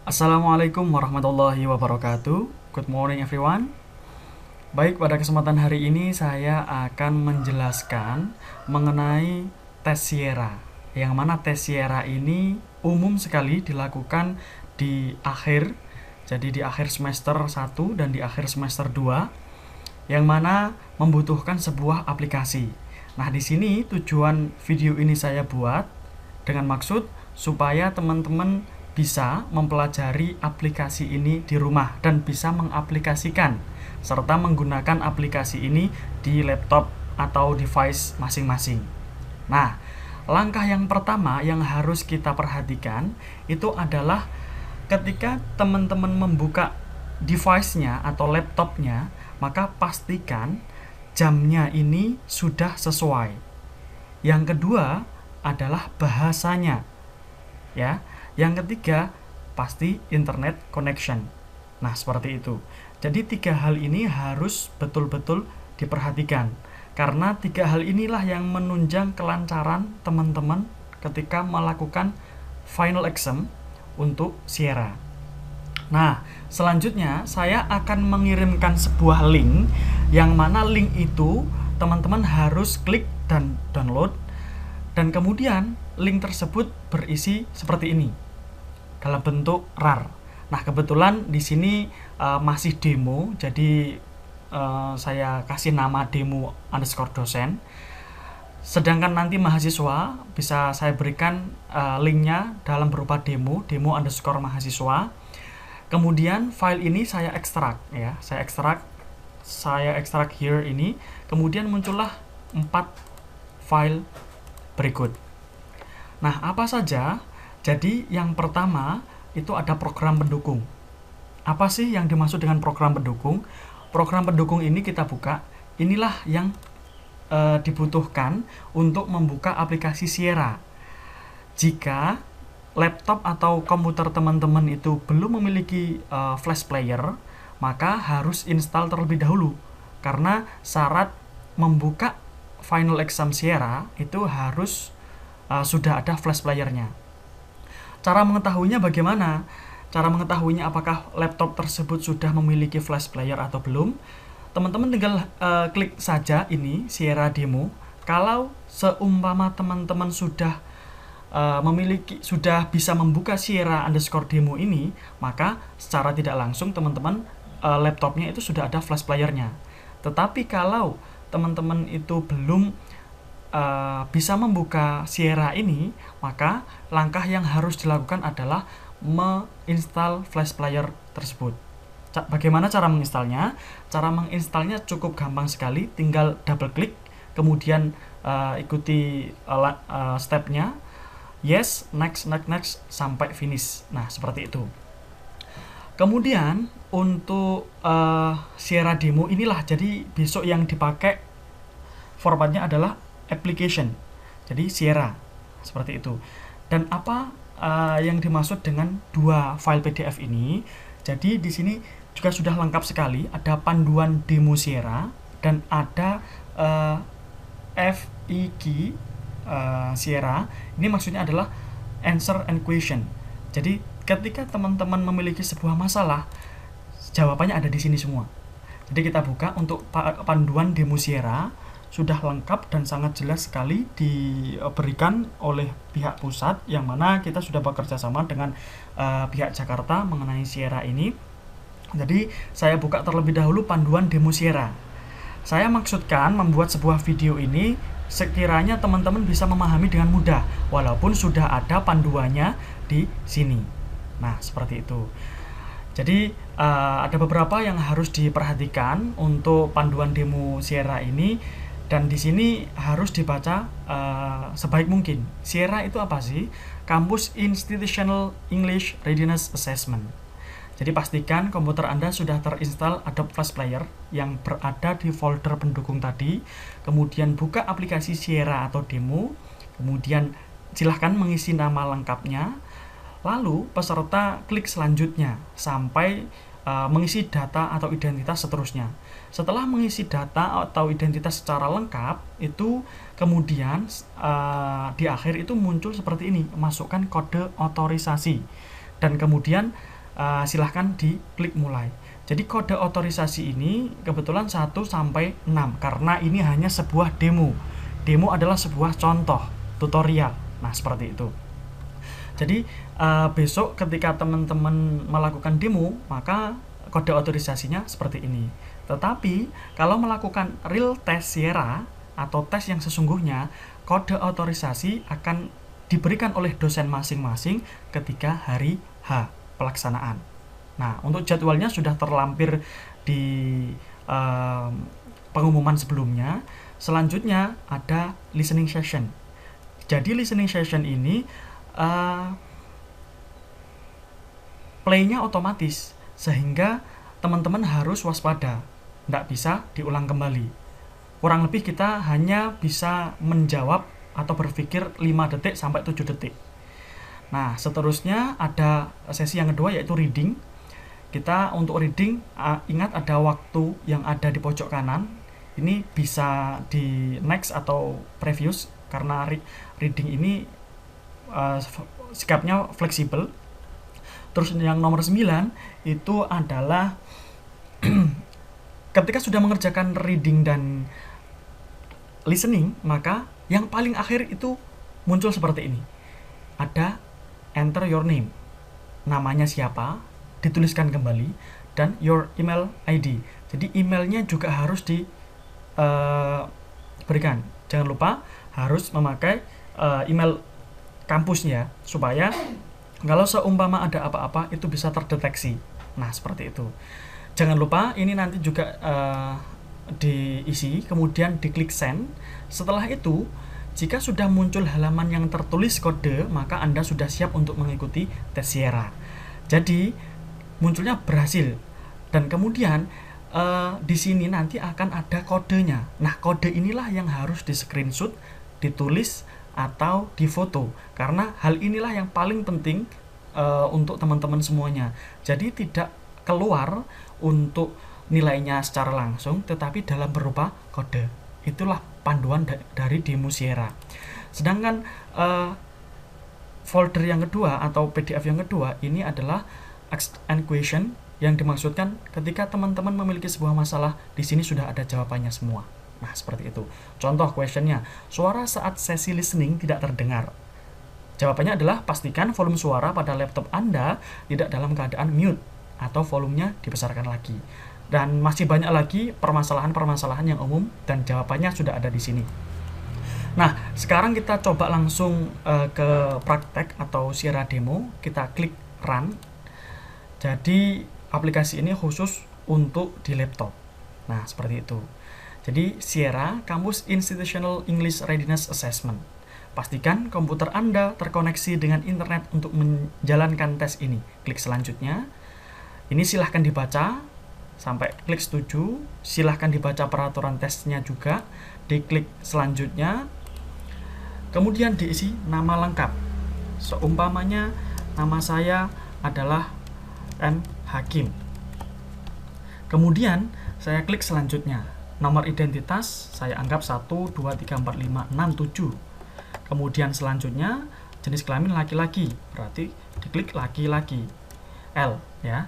Assalamualaikum warahmatullahi wabarakatuh. Good morning everyone. Baik, pada kesempatan hari ini saya akan menjelaskan mengenai tes Sierra. Yang mana tes Sierra ini umum sekali dilakukan di akhir. Jadi di akhir semester 1 dan di akhir semester 2, yang mana membutuhkan sebuah aplikasi. Nah, di sini tujuan video ini saya buat dengan maksud supaya teman-teman bisa mempelajari aplikasi ini di rumah dan bisa mengaplikasikan serta menggunakan aplikasi ini di laptop atau device masing-masing. Nah, langkah yang pertama yang harus kita perhatikan itu adalah ketika teman-teman membuka device-nya atau laptopnya, maka pastikan jamnya ini sudah sesuai. Yang kedua adalah bahasanya, ya. Yang ketiga pasti internet connection. Nah, seperti itu. Jadi 3 hal ini harus betul-betul diperhatikan, karena 3 hal inilah yang menunjang kelancaran teman-teman ketika melakukan final exam untuk Sierra. Nah, selanjutnya saya akan mengirimkan sebuah link, yang mana link itu teman-teman harus klik dan download, dan kemudian link tersebut berisi seperti ini dalam bentuk RAR. Nah, kebetulan di sini masih demo, jadi saya kasih nama demo_dosen. Sedangkan nanti mahasiswa bisa saya berikan linknya dalam berupa demo_mahasiswa. Kemudian file ini saya ekstrak, ya, saya ekstrak here ini. Kemudian muncullah 4 file berikut. Nah, apa saja? Jadi yang pertama itu ada program pendukung. Apa sih yang dimaksud dengan program pendukung? Program pendukung ini kita buka. Inilah yang dibutuhkan untuk membuka aplikasi Sierra. Jika laptop atau komputer teman-teman itu belum memiliki flash player, maka harus install terlebih dahulu. Karena syarat membuka final exam Sierra itu harus sudah ada flash playernya. Cara mengetahuinya bagaimana? Cara mengetahuinya apakah laptop tersebut sudah memiliki flash player atau belum? Teman-teman tinggal klik saja ini Sierra demo. Kalau seumpama teman-teman sudah sudah bisa membuka Sierra_demo ini, maka secara tidak langsung teman-teman laptopnya itu sudah ada flash playernya. Tetapi kalau teman-teman itu belum bisa membuka Sierra ini, maka langkah yang harus dilakukan adalah menginstal flash player tersebut. Bagaimana cara menginstalnya? Cara menginstalnya cukup gampang sekali, tinggal double klik, kemudian ikuti stepnya, yes, next, sampai finish. Nah, seperti itu. Kemudian untuk Sierra demo inilah, jadi besok yang dipakai formatnya adalah application, jadi Sierra, seperti itu. Dan apa yang dimaksud dengan 2 file PDF ini? Jadi di sini juga sudah lengkap sekali, ada panduan demo Sierra dan ada FAQ Sierra. Ini maksudnya adalah answer and question. Jadi ketika teman-teman memiliki sebuah masalah, jawabannya ada di sini semua. Jadi kita buka untuk panduan demo Sierra, sudah lengkap dan sangat jelas sekali diberikan oleh pihak pusat, yang mana kita sudah bekerja sama dengan pihak Jakarta mengenai Sierra ini. Jadi saya buka terlebih dahulu panduan demo Sierra. Saya maksudkan membuat sebuah video ini sekiranya teman-teman bisa memahami dengan mudah, walaupun sudah ada panduannya di sini. Nah, seperti itu. Jadi ada beberapa yang harus diperhatikan untuk panduan demo Sierra ini, dan di sini harus dibaca sebaik mungkin. Sierra itu apa sih? Kampus Institutional English Readiness Assessment. Jadi pastikan komputer Anda sudah terinstall Adobe Flash Player yang berada di folder pendukung tadi. Kemudian buka aplikasi Sierra atau demo. Kemudian silahkan mengisi nama lengkapnya. Lalu peserta klik selanjutnya sampai mengisi data atau identitas seterusnya. Setelah mengisi data atau identitas secara lengkap, itu kemudian di akhir itu muncul seperti ini, masukkan kode otorisasi. Dan kemudian silahkan diklik mulai. Jadi kode otorisasi ini kebetulan 1 sampai 6 karena ini hanya sebuah demo. Demo adalah sebuah contoh tutorial. Nah, seperti itu. Jadi besok ketika teman-teman melakukan demo, maka kode otorisasinya seperti ini. Tetapi kalau melakukan real test Sierra atau tes yang sesungguhnya, kode otorisasi akan diberikan oleh dosen masing-masing ketika hari H pelaksanaan. Nah, untuk jadwalnya sudah terlampir di pengumuman sebelumnya. Selanjutnya ada listening session. Jadi listening session ini play-nya otomatis, sehingga teman-teman harus waspada, tidak bisa diulang kembali. Kurang lebih kita hanya bisa menjawab atau berpikir 5 detik sampai 7 detik. Nah, seterusnya ada sesi yang kedua yaitu reading. Kita untuk reading, ingat ada waktu yang ada di pojok kanan. Ini bisa di next atau previous karena reading ini sikapnya fleksibel. Terus yang nomor 9 itu adalah ketika sudah mengerjakan reading dan listening, maka yang paling akhir itu muncul seperti ini. Ada enter your name. Namanya siapa, dituliskan kembali, dan your email ID. Jadi emailnya juga harus diberikan. Jangan lupa harus memakai email kampusnya supaya kalau seumpama ada apa-apa itu bisa terdeteksi. Nah, seperti itu. Jangan lupa ini nanti juga diisi, kemudian diklik send. Setelah itu, jika sudah muncul halaman yang tertulis kode, maka Anda sudah siap untuk mengikuti tes Sierra. Jadi, munculnya berhasil. Dan kemudian, di sini nanti akan ada kodenya. Nah, kode inilah yang harus di-screenshot, ditulis, atau difoto. Karena hal inilah yang paling penting untuk teman-teman semuanya. Jadi, tidak keluar untuk nilainya secara langsung, tetapi dalam berupa kode. Itulah panduan dari demo Sierra. Sedangkan folder yang kedua atau PDF yang kedua ini adalah ask and question, yang dimaksudkan ketika teman-teman memiliki sebuah masalah, di sini sudah ada jawabannya semua. Nah, seperti itu. Contoh questionnya, suara saat sesi listening tidak terdengar. Jawabannya adalah pastikan volume suara pada laptop Anda tidak dalam keadaan mute atau volumenya dibesarkan lagi. Dan masih banyak lagi permasalahan-permasalahan yang umum dan jawabannya sudah ada di sini. Nah, sekarang kita coba langsung ke praktek atau Sierra demo. Kita klik run. Jadi aplikasi ini khusus untuk di laptop. Nah, seperti itu. Jadi Sierra Campus Institutional English Readiness Assessment. Pastikan komputer Anda terkoneksi dengan internet untuk menjalankan tes ini. Klik selanjutnya. Ini silahkan dibaca sampai klik setuju. Silahkan dibaca peraturan tesnya juga. Diklik selanjutnya. Kemudian diisi nama lengkap. Seumpamanya nama saya adalah M. Hakim. Kemudian saya klik selanjutnya. Nomor identitas saya anggap 1, 2, 3, 4, 5, 6, 7. Kemudian selanjutnya jenis kelamin laki-laki, berarti diklik laki-laki, L ya.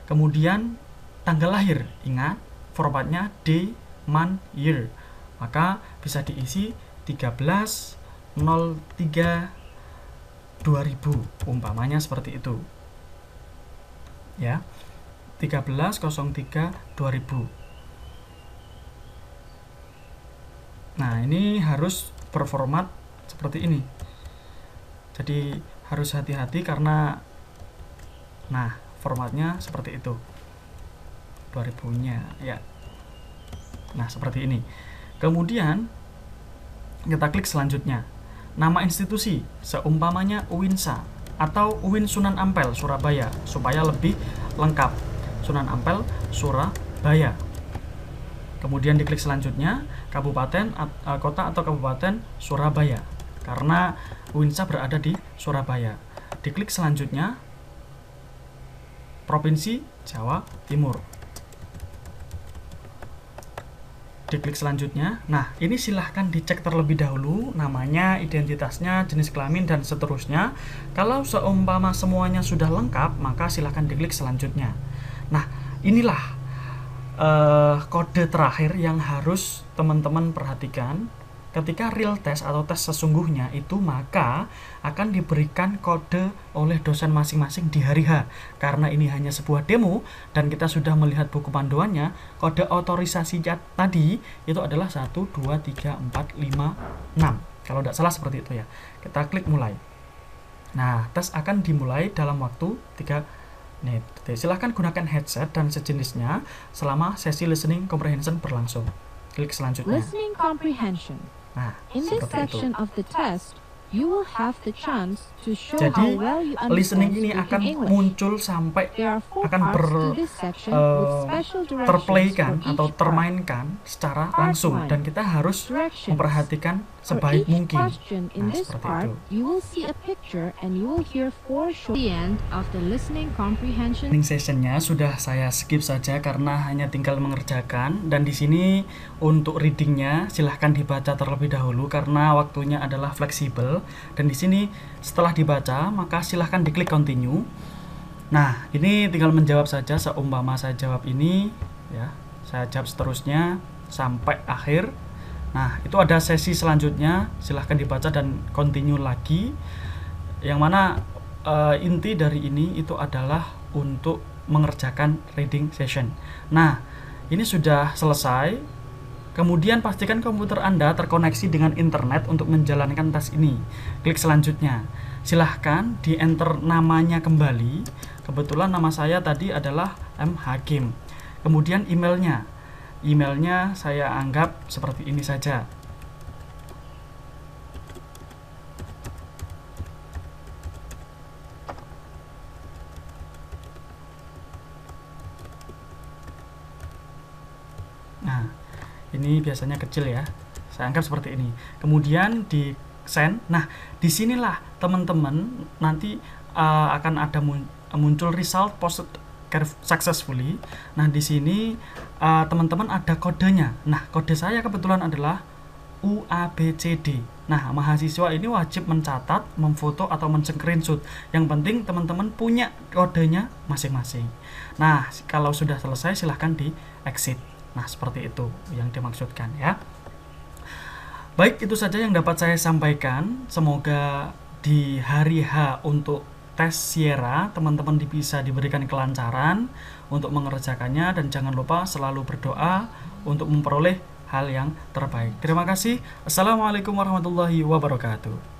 Kemudian tanggal lahir, ingat formatnya day, month, year. Maka bisa diisi 13.03.2000 umpamanya seperti itu. Ya. 13.03.2000. Nah, ini harus berformat seperti ini. Jadi harus hati-hati karena formatnya seperti itu. 2000-nya ya. Nah, seperti ini. Kemudian kita klik selanjutnya. Nama institusi, seumpamanya UINSA atau UIN Sunan Ampel Surabaya supaya lebih lengkap. Sunan Ampel Surabaya. Kemudian diklik selanjutnya, kabupaten, kota atau kabupaten Surabaya. Karena UINSA berada di Surabaya. Diklik selanjutnya, provinsi Jawa Timur. diklik selanjutnya. Nah, ini silahkan dicek terlebih dahulu namanya, identitasnya, jenis kelamin, dan seterusnya. Kalau seumpama semuanya sudah lengkap, maka silahkan diklik selanjutnya. Nah, inilah kode terakhir yang harus teman-teman perhatikan. Ketika real test atau tes sesungguhnya itu, maka akan diberikan kode oleh dosen masing-masing di hari H. Karena ini hanya sebuah demo dan kita sudah melihat buku panduannya, kode otorisasi tadi itu adalah 1, 2, 3, 4, 5, 6. Kalau tidak salah seperti itu ya. Kita klik mulai. Nah, tes akan dimulai dalam waktu 3 menit. Silahkan gunakan headset dan sejenisnya selama sesi listening comprehension berlangsung. Klik selanjutnya. Listening comprehension. Nah, In this section of the test, you will have the chance to show how jadi well you listening understand ini speaking akan English. muncul sampai There are 4 akan parts to this section with special directions terplaykan for atau each part. termainkan secara Part langsung, one. dan kita harus Directions. memperhatikan For sebaik each mungkin. question in Nah, this seperti part, itu. you will see a picture and you will hear 4 short. The end of the listening comprehension. Listening sessionnya sudah saya skip saja karena hanya tinggal mengerjakan, dan di sini untuk readingnya silahkan dibaca terlebih dahulu karena waktunya adalah fleksibel, dan di sini setelah dibaca maka silahkan diklik continue. Nah, ini tinggal menjawab saja seumpama saya jawab ini ya, saya jawab seterusnya sampai akhir. Nah, itu ada sesi selanjutnya, silahkan dibaca dan continue lagi. Yang mana inti dari ini itu adalah untuk mengerjakan reading session. Nah, ini sudah selesai. Kemudian pastikan komputer Anda terkoneksi dengan internet untuk menjalankan tes ini. Klik selanjutnya. Silahkan di enter namanya kembali. Kebetulan nama saya tadi adalah M. Hakim. Kemudian emailnya. Emailnya saya anggap seperti ini saja. Nah, ini biasanya kecil ya. Saya anggap seperti ini. Kemudian di send. Nah, disinilah teman-teman nanti akan ada muncul result posted successfully. Nah, di sini teman-teman ada kodenya. Nah, kode saya kebetulan adalah UABCD. Nah, mahasiswa ini wajib mencatat, memfoto atau men-screenshot. Yang penting teman-teman punya kodenya masing-masing. Nah, kalau sudah selesai silahkan di exit. Nah, seperti itu yang dimaksudkan ya. Baik, itu saja yang dapat saya sampaikan. Semoga di hari H untuk tes Sierra teman-teman bisa diberikan kelancaran untuk mengerjakannya, dan jangan lupa selalu berdoa untuk memperoleh hal yang terbaik. Terima kasih. Assalamualaikum warahmatullahi wabarakatuh.